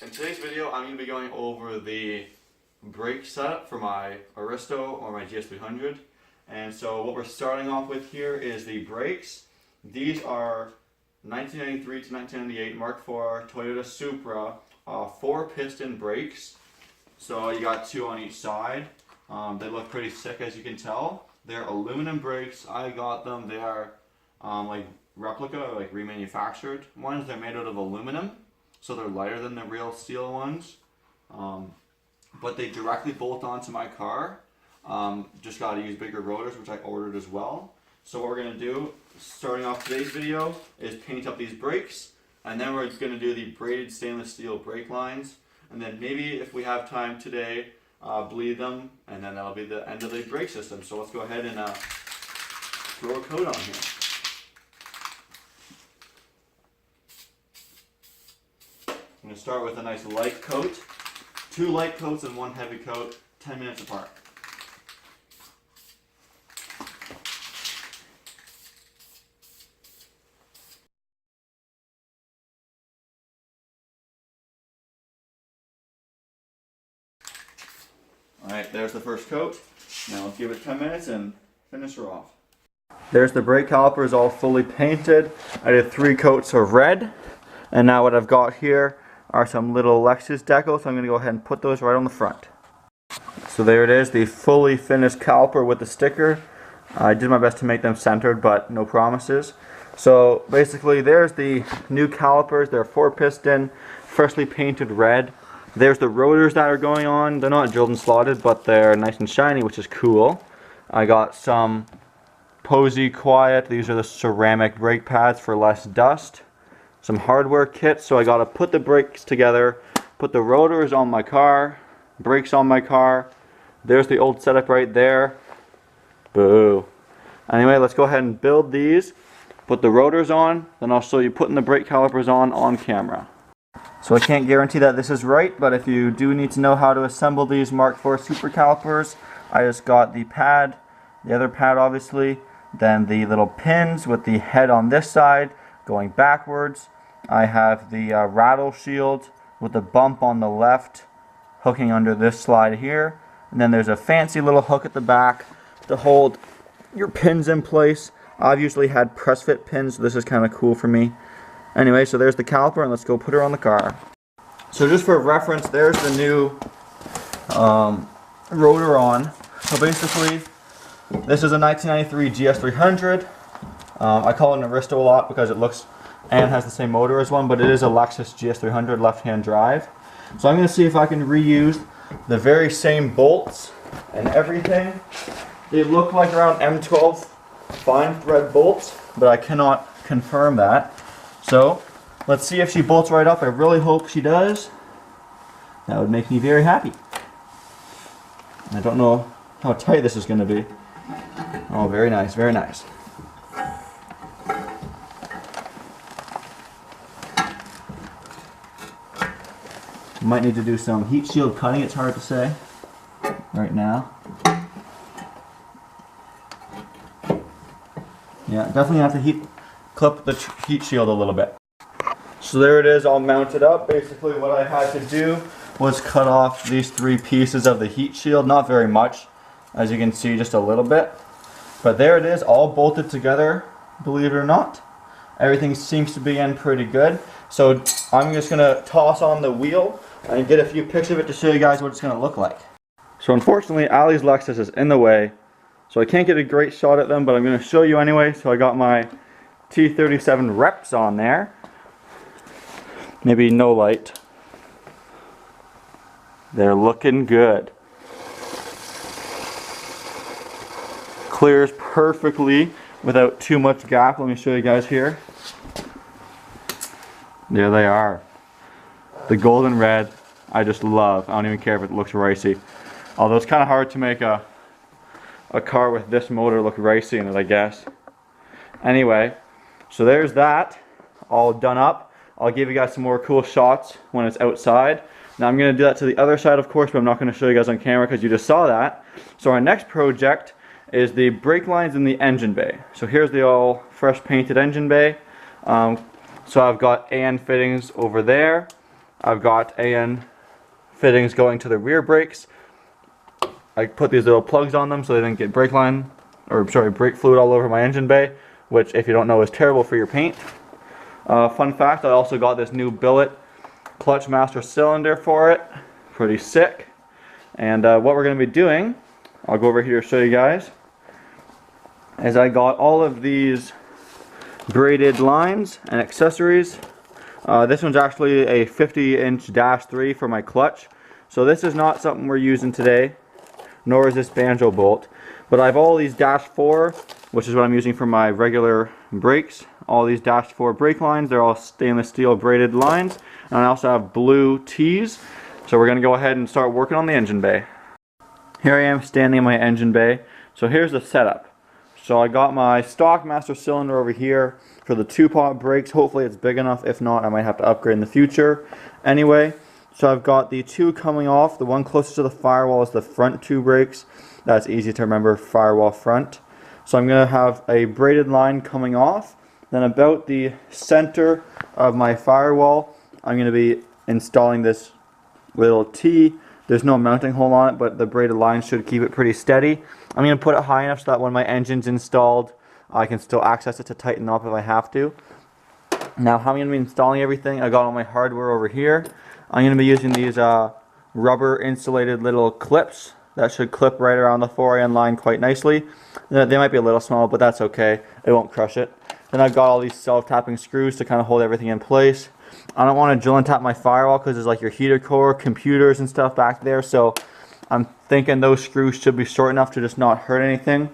In today's video, I'm going to be going over the brake setup for my Aristo or my GS300. And so what we're starting off with here is the brakes. These are 1993 to 1998 Mark IV Toyota Supra 4-piston brakes. So you got 2 on each side. They look pretty sick, as you can tell. They're aluminum brakes. I got them. They are like replica, like remanufactured ones. They're made out of aluminum. So they're lighter than the real steel ones, but they directly bolt onto my car. Just got to use bigger rotors, which I ordered as well. So what we're going to do, starting off today's video, is paint up these brakes, and then we're going to do the braided stainless steel brake lines, and then maybe if we have time today, bleed them, and then that'll be the end of the brake system. So let's go ahead and throw a coat on here. I'm going to start with a nice light coat. 2 light coats and 1 heavy coat, 10 minutes apart. Alright, there's the first coat. Now let's give it 10 minutes and finish her off. There's the brake calipers all fully painted. I did 3 coats of red. And now what I've got here are some little Lexus decals, so I'm going to go ahead and put those right on the front. So there it is, the fully finished caliper with the sticker. I did my best to make them centered, but no promises. So basically there's the new calipers. They're 4-piston, freshly painted red. There's the rotors that are going on. They're not drilled and slotted, but they're nice and shiny, which is cool. I got some Posy Quiet. These are the ceramic brake pads for less dust. Some hardware kits, so I gotta put the brakes together, put the rotors on my car, brakes on my car. There's the old setup right there. Boo. Anyway, let's go ahead and build these, put the rotors on, then I'll show you putting the brake calipers on camera. So I can't guarantee that this is right, but if you do need to know how to assemble these Mark IV Super calipers, I just got the pad, the other pad obviously, then the little pins with the head on this side going backwards. I have the rattle shield with the bump on the left hooking under this slide here, and then there's a fancy little hook at the back to hold your pins in place. I've usually had press fit pins, so this is kind of cool for me. Anyway, so there's the caliper, and let's go put her on the car. So just for reference, there's the new rotor on. So basically, this is a 1993 GS300. I call it an Aristo a lot because it looks and has the same motor as one, but it is a Lexus GS300 left-hand drive. So I'm going to see if I can reuse the very same bolts and everything. They look like around M12 fine thread bolts, but I cannot confirm that. So let's see if she bolts right up. I really hope she does. That would make me very happy. I don't know how tight this is going to be. Oh, very nice, very nice. Might need to do some heat shield cutting, it's hard to say right now. Yeah, definitely have to clip the heat shield a little bit. So there it is, all mounted up. Basically what I had to do was cut off these 3 pieces of the heat shield, not very much, as you can see, just a little bit. But there it is, all bolted together, believe it or not. Everything seems to be in pretty good. So I'm just going to toss on the wheel and get a few pics of it to show you guys what it's going to look like. So unfortunately, Ali's Lexus is in the way, so I can't get a great shot at them, but I'm going to show you anyway. So I got my T37 reps on there. Maybe no light. They're looking good. Clears perfectly without too much gap. Let me show you guys here. There they are. The golden red, I just love. I don't even care if it looks ricey. Although it's kind of hard to make a car with this motor look ricey in it, I guess. Anyway, so there's that, all done up. I'll give you guys some more cool shots when it's outside. Now I'm going to do that to the other side, of course, but I'm not going to show you guys on camera because you just saw that. So our next project is the brake lines in the engine bay. So here's the all fresh painted engine bay. So I've got AN fittings over there. I've got AN fittings going to the rear brakes. I put these little plugs on them so they didn't get brake fluid all over my engine bay, which if you don't know is terrible for your paint. Fun fact, I also got this new billet clutch master cylinder for it. Pretty sick. And what we're going to be doing, I'll go over here to show you guys, is I got all of these braided lines and accessories. This one's actually a 50-inch -3 for my clutch. So this is not something we're using today, nor is this banjo bolt. But I have all these -4, which is what I'm using for my regular brakes. All these -4 brake lines, they're all stainless steel braided lines. And I also have blue T's. So we're going to go ahead and start working on the engine bay. Here I am standing in my engine bay. So here's the setup. So I got my stock master cylinder over here for the 2-pot brakes. Hopefully it's big enough. If not, I might have to upgrade in the future. Anyway, so I've got the 2 coming off. The one closest to the firewall is the front 2 brakes. That's easy to remember, firewall front. So I'm going to have a braided line coming off. Then about the center of my firewall, I'm going to be installing this little T. There's no mounting hole on it, but the braided line should keep it pretty steady. I'm going to put it high enough so that when my engine's installed, I can still access it to tighten up if I have to. Now, how I'm going to be installing everything, I got all my hardware over here. I'm going to be using these rubber insulated little clips that should clip right around the 4AN line quite nicely. They might be a little small, but that's okay. It won't crush it. Then I've got all these self-tapping screws to kind of hold everything in place. I don't want to drill and tap my firewall because there's like your heater core, computers and stuff back there. So I'm thinking those screws should be short enough to just not hurt anything.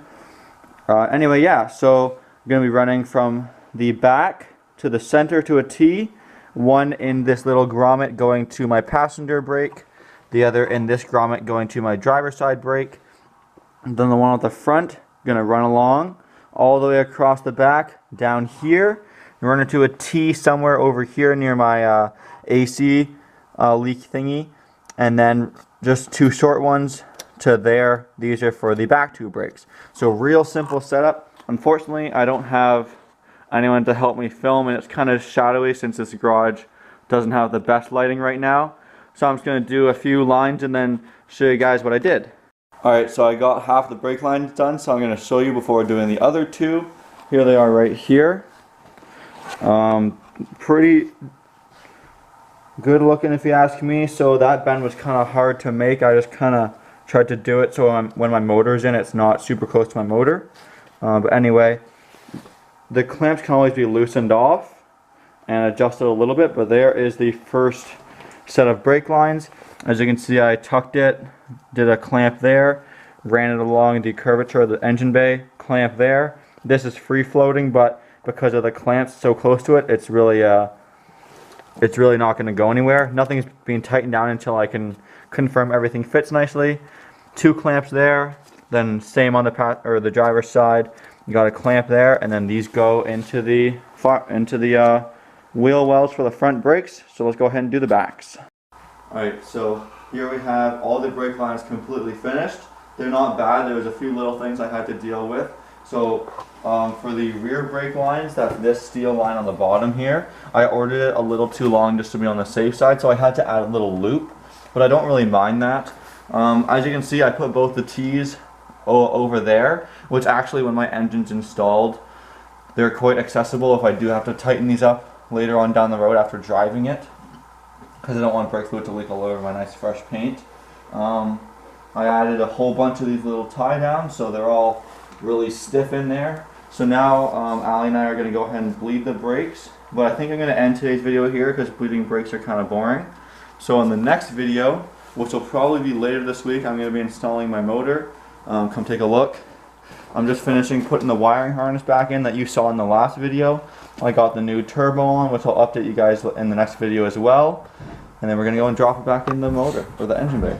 Anyway, yeah, so I'm going to be running from the back to the center to a T. One in this little grommet going to my passenger brake. The other in this grommet going to my driver's side brake. And then the one at the front, going to run along all the way across the back, down here. And run into a T somewhere over here near my AC leak thingy. And then just 2 short ones to there. These are for the back 2 brakes. So real simple setup. Unfortunately, I don't have anyone to help me film, and it's kind of shadowy since this garage doesn't have the best lighting right now. So I'm just going to do a few lines and then show you guys what I did. Alright, so I got half the brake lines done, so I'm going to show you before doing the other 2. Here they are right here. Pretty good looking if you ask me. So that bend was kind of hard to make. I just kind of tried to do it so when my motor's in, it's not super close to my motor. But anyway, the clamps can always be loosened off and adjusted a little bit, but there is the first set of brake lines. As you can see, I tucked it, did a clamp there, ran it along the curvature of the engine bay, clamp there. This is free floating, but because of the clamps so close to it, it's really not going to go anywhere. Nothing's being tightened down until I can confirm everything fits nicely. 2 clamps there, then same on the driver's side. You got a clamp there, and then these go into the wheel wells for the front brakes. So let's go ahead and do the backs. Alright, so here we have all the brake lines completely finished. They're not bad. There was a few little things I had to deal with. So for the rear brake lines, that's this steel line on the bottom here. I ordered it a little too long just to be on the safe side, so I had to add a little loop, but I don't really mind that. As you can see, I put both the T's over there, which actually when my engine's installed, they're quite accessible if I do have to tighten these up later on down the road after driving it, because I don't want brake fluid to leak all over my nice fresh paint. I added a whole bunch of these little tie downs, so they're all really stiff in there. So now Ali and I are going to go ahead and bleed the brakes, but I think I'm going to end today's video here because bleeding brakes are kind of boring. So in the next video, which will probably be later this week, I'm going to be installing my motor. Come take a look. I'm just finishing putting the wiring harness back in that you saw in the last video. I got the new turbo on, which I'll update you guys in the next video as well. And then we're going to go and drop it back in the motor, or the engine bay.